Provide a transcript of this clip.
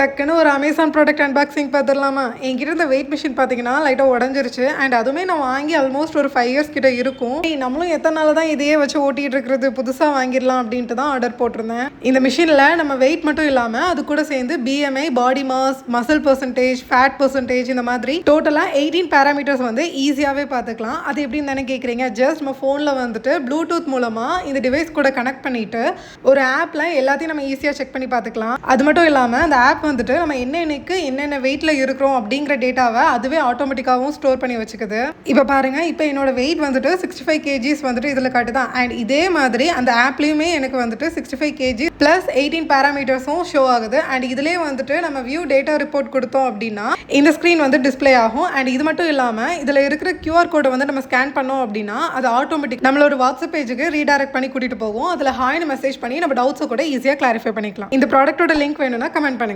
டக்குன்னு ஒரு Amazon product unboxing பார்த்துடலாமா? என்கிட்ட இந்த வெயிட் மிஷின் பார்த்தீங்கன்னா லைட்டாக உடஞ்சிருச்சு. அண்ட் அதுவுமே நான் வாங்கி ஆல்மோஸ்ட் ஒரு 5 இயர்ஸ் கிட்ட இருக்கும். நம்மளும் எத்தனை நாள் தான் இதையே வச்சு ஓட்டிகிட்டு இருக்கிறது, புதுசாக வாங்கிடலாம் அப்படின்ட்டு தான் ஆர்டர் போட்டிருந்தேன். இந்த மிஷினில் நம்ம வெயிட் மட்டும் இல்லாமல் அது கூட சேர்ந்து BMI, body mass, muscle percentage, fat percentage, இந்த மாதிரி டோட்டலாக 18 பேராமீட்டர்ஸ் வந்து ஈஸியாகவே பார்த்துக்கலாம். அது எப்படின்னு தானே கேட்குறீங்க? ஜஸ்ட் நம்ம ஃபோனில் வந்துட்டு ப்ளூடூத் மூலமாக இந்த டிவைஸ் கூட கனெக்ட் பண்ணிவிட்டு ஒரு ஆப்பில் எல்லாத்தையும் நம்ம ஈஸியாக செக் பண்ணி பார்த்துக்கலாம். அது மட்டும் இல்லாமல் அந்த ஆப் வந்துட்டு நம்ம என்னென்ன வெயிட்ல இருக்கிறோம் அப்படிங்கிற டேட்டாவை அதுவே ஆட்டோமேட்டிக்காகவும் ஸ்டோர் பண்ணி வச்சுக்குது. இப்போ பாருங்க, இப்போ என்னோட வெயிட் வந்துட்டு 65 kgs வந்துட்டு இதில் காட்டுதான். அண்ட் இதே மாதிரி அந்த ஆப்லேயுமே எனக்கு வந்துட்டு 65 kg ப்ளஸ் 18 பேராமீட்டர்ஸும் ஷோ ஆகுது. அண்ட் இதிலே வந்துட்டு நம்ம வியூ டேட்டா ரிப்போர்ட் கொடுத்தோம் அப்படின்னா இந்த ஸ்க்ரீன் வந்து டிஸ்பிளே ஆகும். அண்ட் இது மட்டும் இல்லாமல் இதில் இருக்கிற QR கோடை வந்து நம்ம ஸ்கேன் பண்ணோம் அப்படின்னா அது ஆட்டோமேட்டிக் நம்மளோட வாட்ஸ்அப் பேஜுக்கு ரீடைரக்ட் பண்ணி கூட்டிட்டு போகும். அதில் ஹாய்னு மெசேஜ் பண்ணி நம்ம டவுட்ஸை கூட ஈஸியாக கிளாரிஃபை பண்ணிக்கலாம். இந்த ப்ராடக்ட்டோட லிங்க் வேணும்னா கமெண்ட் பண்ணுங்க.